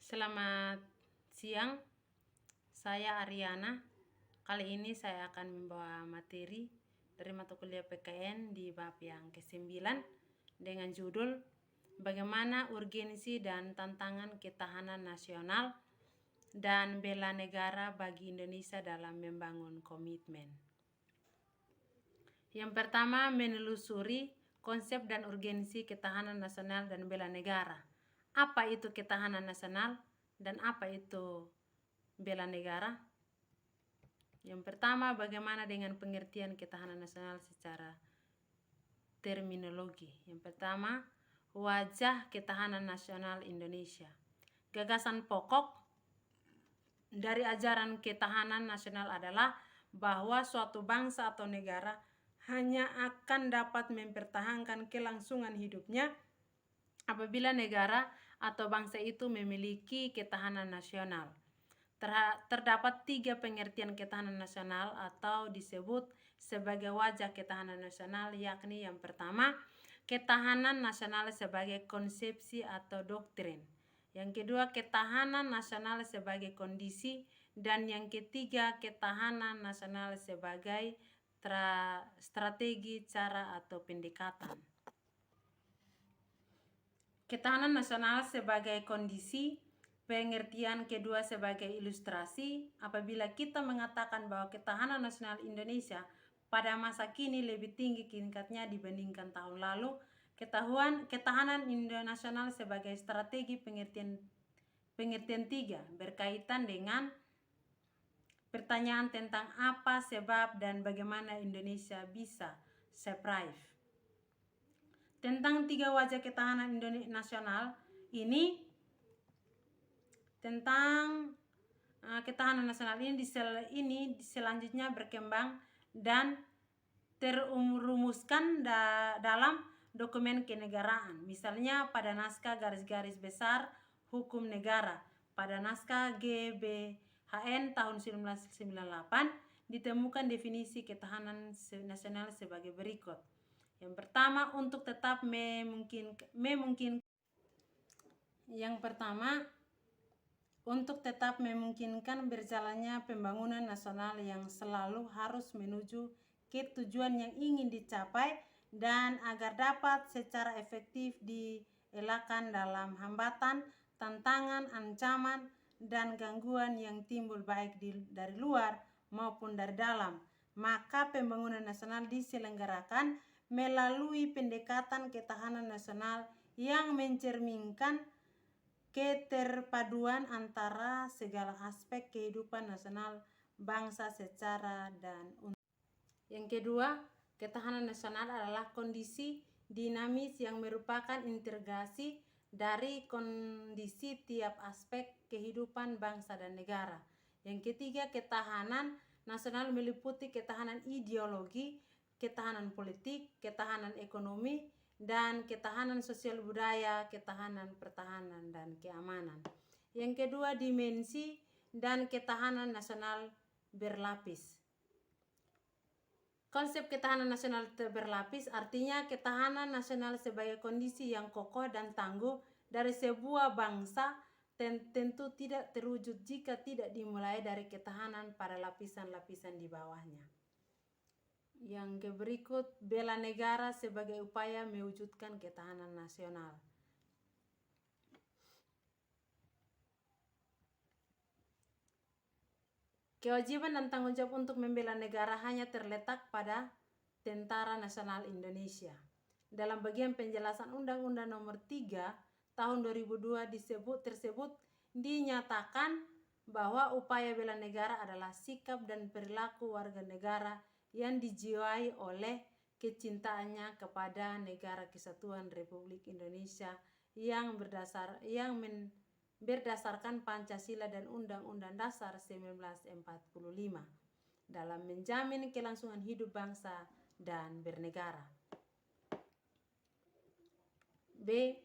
Selamat siang, saya Ariana. Kali ini saya akan membawa materi dari mata kuliah PKN di bab yang ke-9 dengan judul Bagaimana Urgensi dan Tantangan Ketahanan Nasional dan Bela Negara bagi Indonesia dalam Membangun Komitmen. Yang pertama, menelusuri konsep dan urgensi ketahanan nasional dan bela negara. Apa itu ketahanan nasional dan apa itu bela negara? Yang pertama, bagaimana dengan pengertian ketahanan nasional secara terminologi. Yang pertama, wajah ketahanan nasional Indonesia. Gagasan pokok dari ajaran ketahanan nasional adalah bahwa suatu bangsa atau negara hanya akan dapat mempertahankan kelangsungan hidupnya apabila negara atau bangsa itu memiliki ketahanan nasional. Terdapat 3 pengertian ketahanan nasional atau disebut sebagai wajah ketahanan nasional, yakni yang pertama, ketahanan nasional sebagai konsepsi atau doktrin. Yang kedua, ketahanan nasional sebagai kondisi. Dan yang ketiga, ketahanan nasional sebagai strategi, cara, atau pendekatan. Ketahanan nasional sebagai kondisi, pengertian kedua sebagai ilustrasi. Apabila kita mengatakan bahwa ketahanan nasional Indonesia pada masa kini lebih tinggi tingkatnya dibandingkan tahun lalu, ketahanan nasional sebagai strategi, pengertian 3 berkaitan dengan pertanyaan tentang apa sebab dan bagaimana Indonesia bisa survive. Tentang 3 wajah ketahanan nasional ini, tentang ketahanan nasional ini selanjutnya berkembang dan terumuskan dalam dokumen kenegaraan. Misalnya pada naskah garis-garis besar hukum negara, pada naskah GBHN tahun 1998 ditemukan definisi ketahanan nasional sebagai berikut. Yang pertama, untuk tetap memungkinkan berjalannya pembangunan nasional yang selalu harus menuju ke tujuan yang ingin dicapai dan agar dapat secara efektif dielakkan dalam hambatan, tantangan, ancaman, dan gangguan yang timbul baik dari luar maupun dari dalam. Maka pembangunan nasional diselenggarakan melalui pendekatan ketahanan nasional yang mencerminkan keterpaduan antara segala aspek kehidupan nasional bangsa secara dan Yang kedua, ketahanan nasional adalah kondisi dinamis yang merupakan integrasi dari kondisi tiap aspek kehidupan bangsa dan negara. Yang ketiga, ketahanan nasional meliputi ketahanan ideologi, ketahanan politik, ketahanan ekonomi, dan ketahanan sosial budaya, ketahanan pertahanan, dan keamanan. Yang kedua, dimensi dan ketahanan nasional berlapis. Konsep ketahanan nasional berlapis artinya ketahanan nasional sebagai kondisi yang kokoh dan tangguh dari sebuah bangsa tentu tidak terwujud jika tidak dimulai dari ketahanan pada lapisan-lapisan di bawahnya. Yang berikut, bela negara sebagai upaya mewujudkan ketahanan nasional. Kewajiban dan tanggung jawab untuk membela negara hanya terletak pada Tentara Nasional Indonesia. Dalam bagian penjelasan Undang-Undang Nomor 3 Tahun 2002 tersebut dinyatakan bahwa upaya bela negara adalah sikap dan perilaku warga negara yang dijiwai oleh kecintaannya kepada Negara Kesatuan Republik Indonesia yang berdasarkan Pancasila dan Undang-Undang Dasar 1945 dalam menjamin kelangsungan hidup bangsa dan bernegara. B.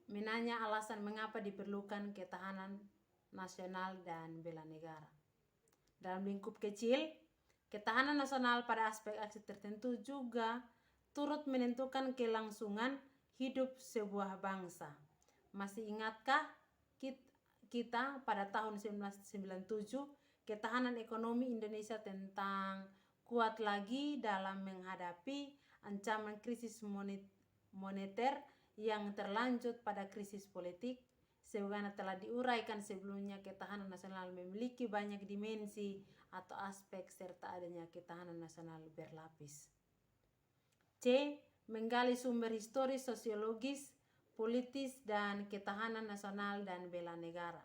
Menanya alasan mengapa diperlukan ketahanan nasional dan bela negara. Dalam lingkup kecil, ketahanan nasional pada aspek-aspek tertentu juga turut menentukan kelangsungan hidup sebuah bangsa. Masih ingatkah kita pada tahun 1997, ketahanan ekonomi Indonesia tentang kuat lagi dalam menghadapi ancaman krisis moneter yang terlanjut pada krisis politik. Sebagaimana telah diuraikan sebelumnya, ketahanan nasional memiliki banyak dimensi atau aspek serta adanya ketahanan nasional berlapis. C. Menggali sumber historis, sosiologis, politis, dan ketahanan nasional dan bela negara.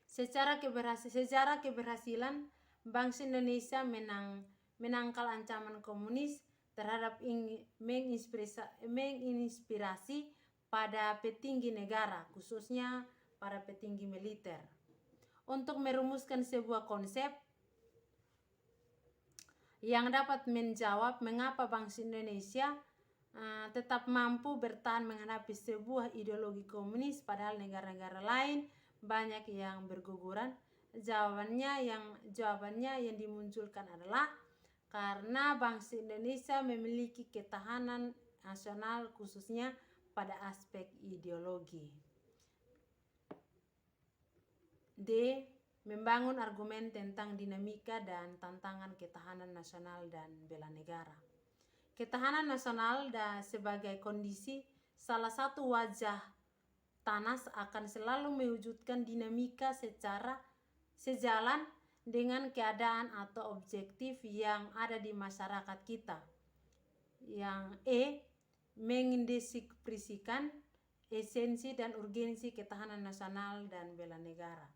Secara keberhasilan bangsa Indonesia menangkal ancaman komunis terhadap menginspirasi pada petinggi negara, khususnya para petinggi militer, untuk merumuskan sebuah konsep yang dapat menjawab mengapa bangsa Indonesia tetap mampu bertahan menghadapi sebuah ideologi komunis padahal negara-negara lain banyak yang berguguran. Jawabannya yang dimunculkan adalah karena bangsa Indonesia memiliki ketahanan nasional khususnya pada aspek ideologi. D. Membangun argumen tentang dinamika dan tantangan ketahanan nasional dan bela negara. Ketahanan nasional sebagai kondisi salah satu wajah TANAS akan selalu mewujudkan dinamika secara sejalan dengan keadaan atau objektif yang ada di masyarakat kita. Yang E. Mendeskripsikan esensi dan urgensi ketahanan nasional dan bela negara.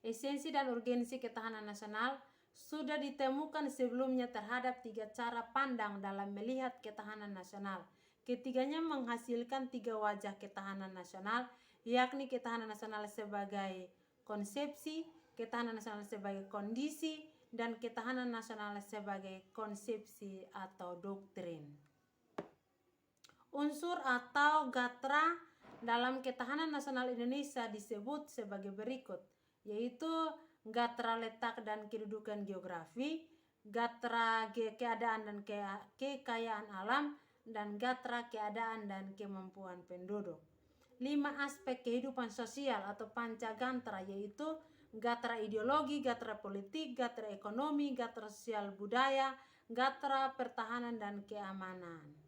Esensi dan urgensi ketahanan nasional sudah ditemukan sebelumnya terhadap 3 cara pandang dalam melihat ketahanan nasional. Ketiganya menghasilkan 3 wajah ketahanan nasional, yakni ketahanan nasional sebagai konsepsi, ketahanan nasional sebagai kondisi, dan ketahanan nasional sebagai konsepsi atau doktrin. Unsur atau gatra dalam ketahanan nasional Indonesia disebut sebagai berikut, yaitu gatra letak dan kedudukan geografi, gatra keadaan dan kekayaan alam, dan gatra keadaan dan kemampuan penduduk. 5 aspek kehidupan sosial atau pancagatra, yaitu gatra ideologi, gatra politik, gatra ekonomi, gatra sosial budaya, gatra pertahanan dan keamanan.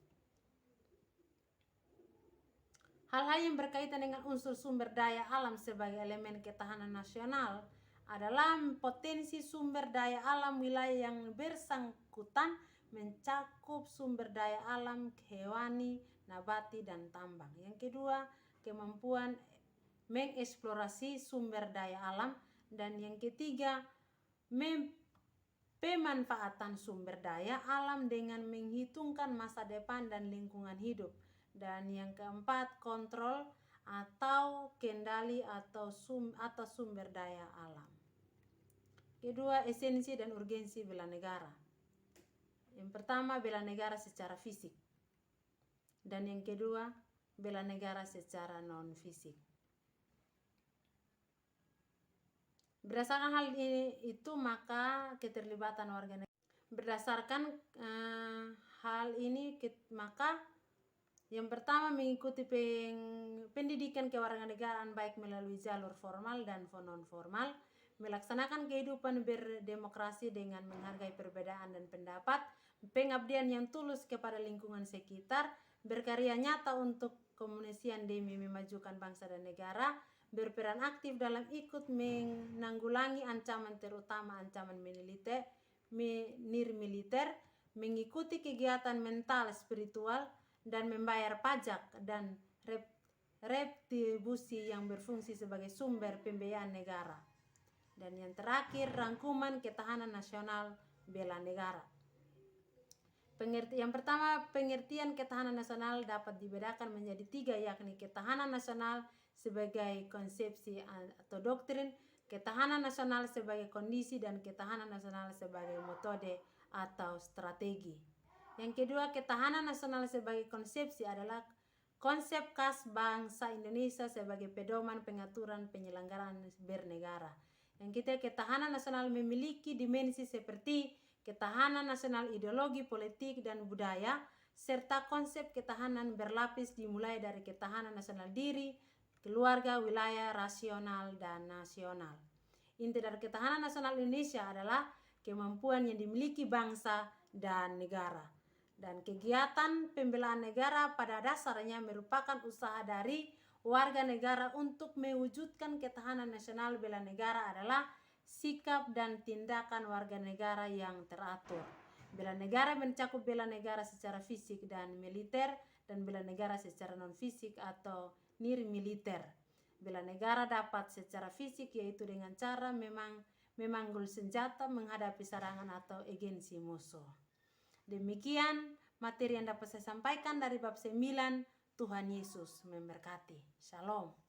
Hal-hal yang berkaitan dengan unsur sumber daya alam sebagai elemen ketahanan nasional adalah potensi sumber daya alam wilayah yang bersangkutan mencakup sumber daya alam hewani, nabati, dan tambang. Yang kedua, kemampuan mengeksplorasi sumber daya alam. Dan yang ketiga, pemanfaatan sumber daya alam dengan menghitungkan masa depan dan lingkungan hidup. Dan yang keempat, kontrol atau kendali atas sumber daya alam. Kedua, esensi dan urgensi bela negara. Yang pertama, bela negara secara fisik. Dan yang kedua, bela negara secara non-fisik. Berdasarkan hal ini maka keterlibatan warga negara. Berdasarkan hal ini maka yang pertama, mengikuti pendidikan kewarganegaraan baik melalui jalur formal dan non-formal, melaksanakan kehidupan berdemokrasi dengan menghargai perbedaan dan pendapat, pengabdian yang tulus kepada lingkungan sekitar, berkarya nyata untuk kemanusaan demi memajukan bangsa dan negara, berperan aktif dalam ikut menanggulangi ancaman terutama ancaman militer, mengikuti kegiatan mental spiritual, dan membayar pajak dan retribusi yang berfungsi sebagai sumber pembiayaan negara. Dan yang terakhir, rangkuman ketahanan nasional bela negara. Yang pertama, pengertian ketahanan nasional dapat dibedakan menjadi 3, yakni ketahanan nasional sebagai konsepsi atau doktrin, ketahanan nasional sebagai kondisi, dan ketahanan nasional sebagai metode atau strategi. Yang kedua, ketahanan nasional sebagai konsepsi adalah konsep khas bangsa Indonesia sebagai pedoman pengaturan penyelenggaraan bernegara. Yang ketiga, ketahanan nasional memiliki dimensi seperti ketahanan nasional ideologi, politik, dan budaya, serta konsep ketahanan berlapis dimulai dari ketahanan nasional diri, keluarga, wilayah, rasional, dan nasional. Inti dari ketahanan nasional Indonesia adalah kemampuan yang dimiliki bangsa dan negara. Dan kegiatan pembelaan negara pada dasarnya merupakan usaha dari warga negara untuk mewujudkan ketahanan nasional bela negara adalah sikap dan tindakan warga negara yang teratur. Bela negara mencakup bela negara secara fisik dan militer, dan bela negara secara non-fisik atau nirmiliter. Bela negara dapat secara fisik, yaitu dengan cara memanggul senjata menghadapi serangan atau agensi musuh. Demikian materi yang dapat saya sampaikan dari bab 9. Tuhan Yesus memberkati. Shalom.